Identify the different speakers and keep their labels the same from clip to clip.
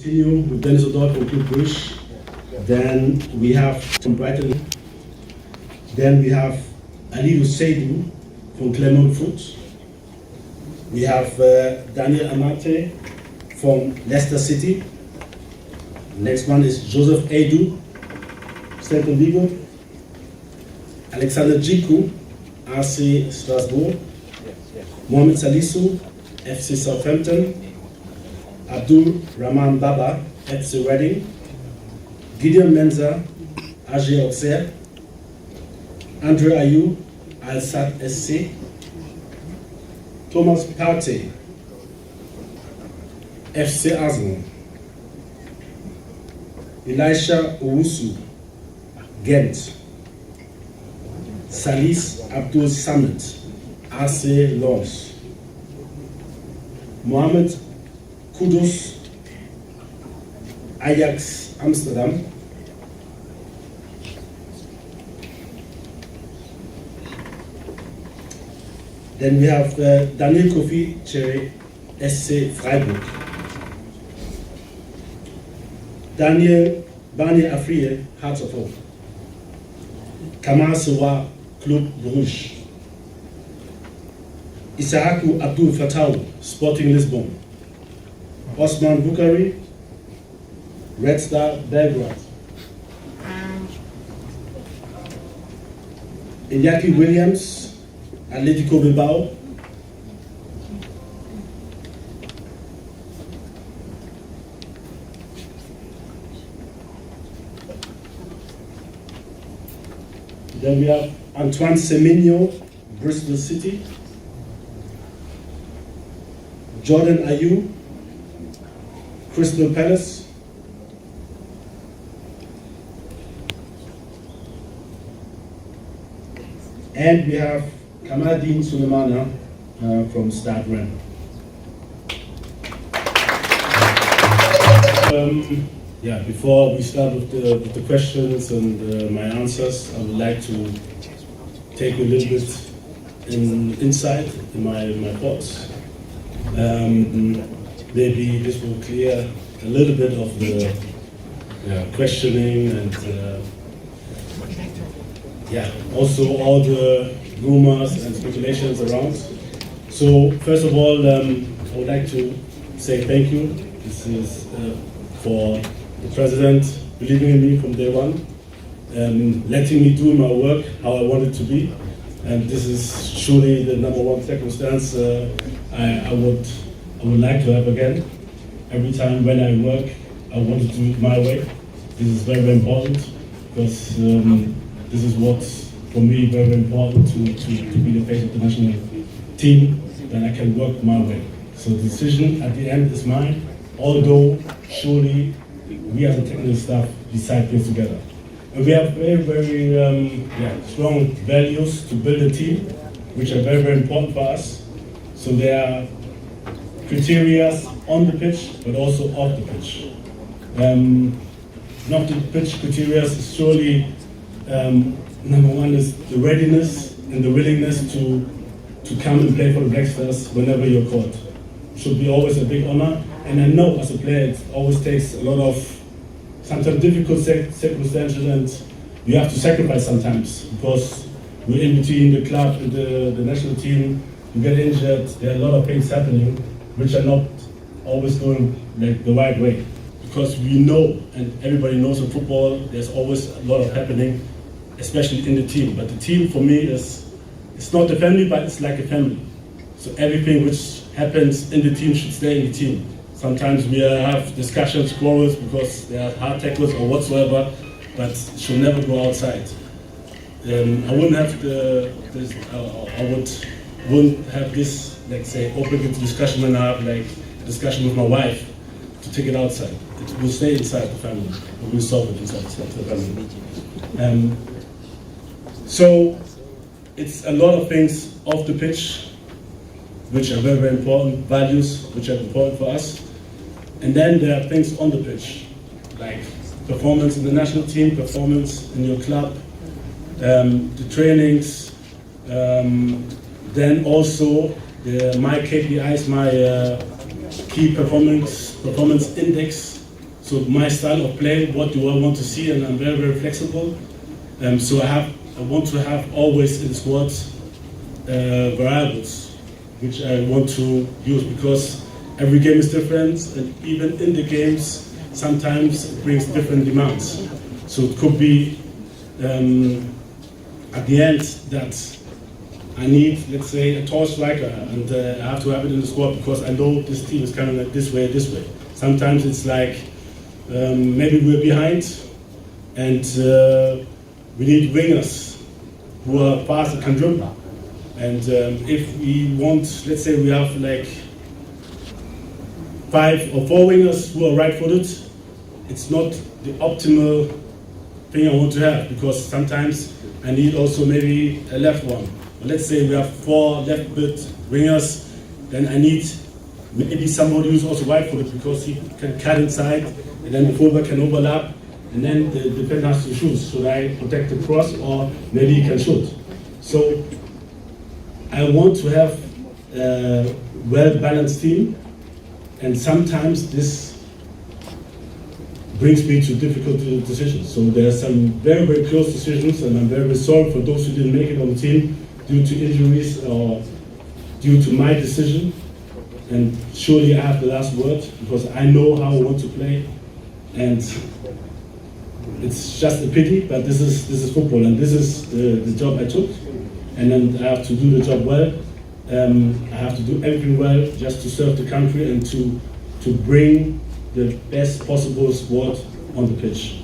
Speaker 1: continue with Denis Odoi from Club Brugge. Then we have from Brighton. Then we have Alidu Seidu from Clermont Foot. We have Amartey from Leicester City. Next one is Joseph Aidoo, Celta Vigo. Alexander Djiku, RC Strasbourg. Mohammed Salisu, FC Southampton. Abdul-Rahman Baba, FC Reading. Gideon Mensah, 𝗙𝗟𝗘𝗏𝗏𝗥𝗦. Ayew, Al-Sadd SC. Thomas Partey, FC Arsenal. Elisha Owusu, Ghent. Salis Abdul Samad, AC Lens. Mohammed Kudus, Ajax Amsterdam. Then we have Kofi Kyereh, SC Freiburg. Bani Afriye, Hearts of Oak. Kamal Sowah, Club Brugge. Abdul-Rahman Baba, Sporting Lisbon. Osman Bukari, Red Star Belgrade. Inaki Williams, Atletico Bilbao. Then we have Antoine Semenyo, Bristol City. Jordan Ayew, Crystal Palace. And we have Kamaldeen Sulemana from Stade Rennes. Before we start with the questions and my answers, I would like to take a little bit inside in my thoughts. Maybe this will clear a little bit of the questioning and also all the rumors and speculations around. So first of all, I would like to say thank you. This is for the President believing in me from day one, letting me do my work how I want it to be. And this is surely the number one circumstance I would like to have again. Every time when I work, I want to do it my way. This is very, very important because this is what's, for me, very, very important to be the face of the national team, that I can work my way. So the decision at the end is mine, although surely we as a technical staff decide things together. And we have very, very strong values to build a team, which are very, very important for us. So there are criteria on the pitch, but also off the pitch. Not the pitch criteria is surely, number one is the readiness and the willingness to come and play for the Black Stars whenever you're called. Should be always a big honor. And I know as a player it always takes a lot of sometimes difficult circumstances, and you have to sacrifice sometimes because we're in between the club and the national team. You get injured, there are a lot of things happening which are not always going like the right way. Because we know, and everybody knows in football, there's always a lot of happening, especially in the team. But the team for me it's not a family, but it's like a family. So everything which happens in the team should stay in the team. Sometimes we have discussions, quarrels, because there are hard tackles or whatsoever, but it should never go outside. I wouldn't have wouldn't have this, let's say, open discussion when I have like discussion with my wife to take it outside. It will stay inside the family. We will solve it inside the family. So it's a lot of things off the pitch, which are very, very important, values which are important for us. And then there are things on the pitch, like performance in the national team, performance in your club, the trainings, then also my KPIs, my key performance index, So my style of play, what do I want to see, and I'm very, very flexible. So I want to have always in the squad variables which I want to use, because every game is different, and even in the games sometimes it brings different demands. So it could be at the end that I need, let's say, a tall striker, and I have to have it in the squad because I know this team is coming like this way. Sometimes it's like maybe we're behind and we need wingers who are fast and can dribble. And if we want, let's say we have like 5 or 4 wingers who are right-footed, it's not the optimal thing I want to have, because sometimes I need also maybe a left one. But let's say we have 4 left-foot wingers, then I need maybe somebody who's also right-footed, because he can cut inside, and then the fullback can overlap, and then the defender has to shoot. Should I protect the cross, or maybe he can shoot? So I want to have a well-balanced team, and sometimes this brings me to difficult decisions. So there are some very, very close decisions, and I'm very, very sorry for those who didn't make it on the team due to injuries or due to my decision. And surely I have the last word, because I know how I want to play, and it's just a pity, but this is football, and this is the job I took, and then I have to do the job well. I have to do everything well just to serve the country and to bring the best possible squad on the pitch,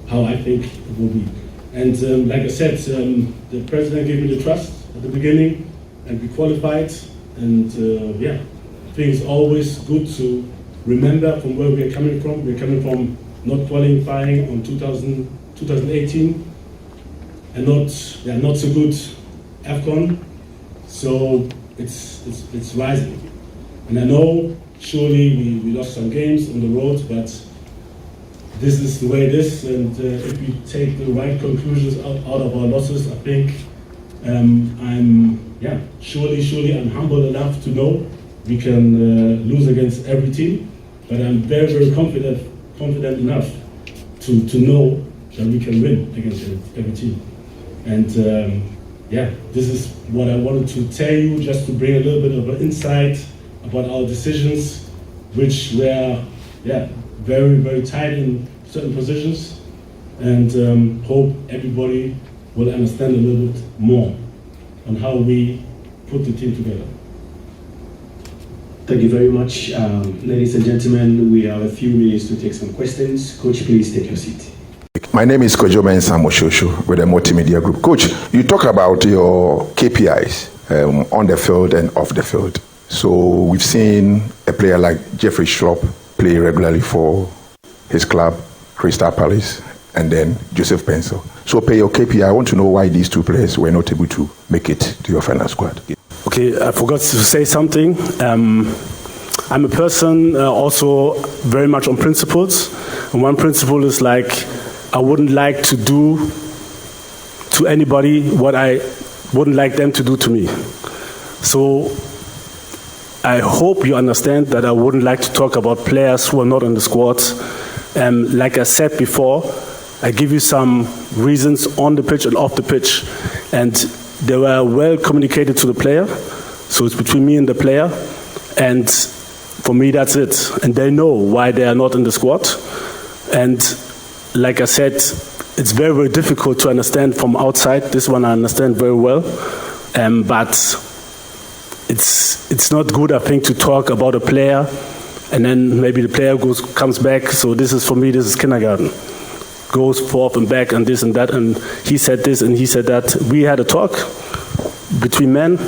Speaker 1: how I think it will be. And like I said, the president gave me the trust at the beginning, and we qualified. And yeah, I think it's always good to remember from where we are coming from. We're coming from not qualifying on 2018, and not so good AFCON. So it's rising. And I know surely we lost some games on the road, but this is the way it is. And if we take the right conclusions out of our losses, I think surely I'm humble enough to know we can lose against every team, but I'm very, very confident enough to know that we can win against every team. And this is what I wanted to tell you, just to bring a little bit of an insight about our decisions, which were very, very tight in certain positions, and hope everybody will understand a little bit more on how we put the team together.
Speaker 2: Thank you very much. Ladies and gentlemen, we have a few minutes to take some questions. Coach, please take your seat.
Speaker 3: My name is Gideon Mensah with the Multimedia Group. Coach, you talk about your KPIs on the field and off the field. So we've seen a player like Jeffrey Schlupp play regularly for his club, Crystal Palace, and then Joseph Paintsil. So per your KPI, I want to know why these 2 players were not able to make it to your final squad.
Speaker 1: Okay, I forgot to say something. I'm a person also very much on principles. And one principle is like, I wouldn't like to do to anybody what I wouldn't like them to do to me. So I hope you understand that I wouldn't like to talk about players who are not in the squad. Like I said before, I give you some reasons on the pitch and off the pitch. And they were well communicated to the player. So it's between me and the player. And for me, that's it. And they know why they are not in the squad. And like I said, it's very, very difficult to understand from outside. This one I understand very well. But it's not good, I think, to talk about a player and then maybe the player comes back. So this is, for me, this is kindergarten. Goes forth and back and this and that, and he said this and he said that. We had a talk between men,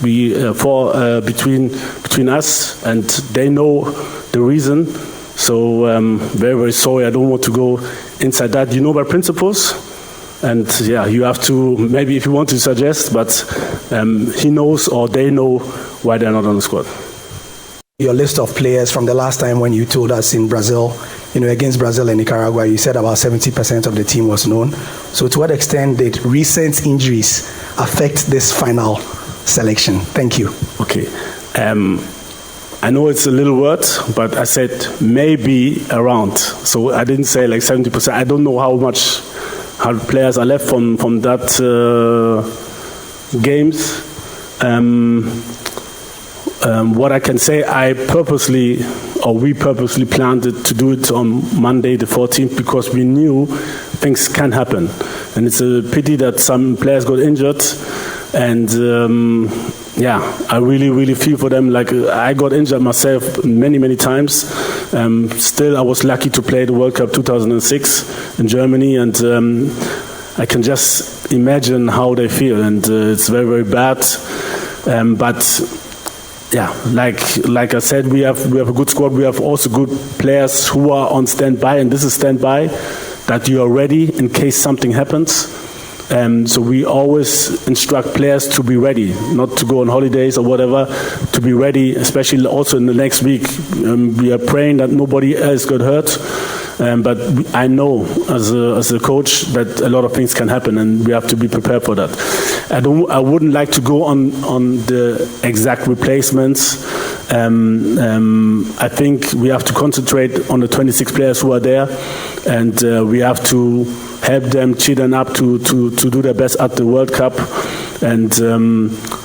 Speaker 1: between us, and they know the reason. So very, very sorry. I don't want to go inside that. You know my principles, and yeah, you have to, maybe if you want to suggest, but he knows or they know why they're not on the squad.
Speaker 4: Your list of players from the last time when you told us in Brazil, against Brazil and Nicaragua, you said about 70% of the team was known. So to what extent did recent injuries affect this final selection? Thank you.
Speaker 1: Okay. I know it's a little word, but I said maybe around. So I didn't say like 70%. I don't know how players are left from that games. What I can say, we purposely planned it to do it on Monday the 14th because we knew things can happen. And it's a pity that some players got injured. And I really, really feel for them. Like I got injured myself many, many times. Still, I was lucky to play the World Cup 2006 in Germany. And I can just imagine how they feel. And it's very, very bad. Like I said, we have a good squad. We have also good players who are on standby, and this is standby, that you are ready in case something happens. So we always instruct players to be ready, not to go on holidays or whatever, to be ready, especially also in the next week. We are praying that nobody else got hurt. But I know as a coach that a lot of things can happen, and we have to be prepared for that. I wouldn't like to go on the exact replacements. I think we have to concentrate on the 26 players who are there, and we have to help them, cheer them up to do their best at the World Cup. And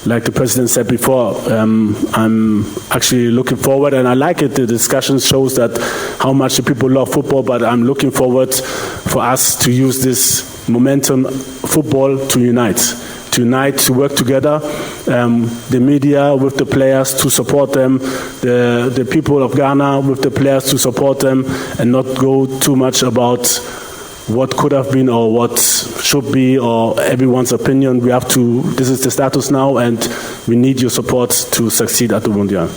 Speaker 1: like the president said before, I'm actually looking forward, and I like it. The discussion shows that how much the people love football, but I'm looking forward for us to use this momentum football to unite, to work together, the media with the players to support them, the people of Ghana with the players to support them, and not go too much about what could have been or what should be or everyone's opinion. This is the status now, and we need your support to succeed at the Mundial.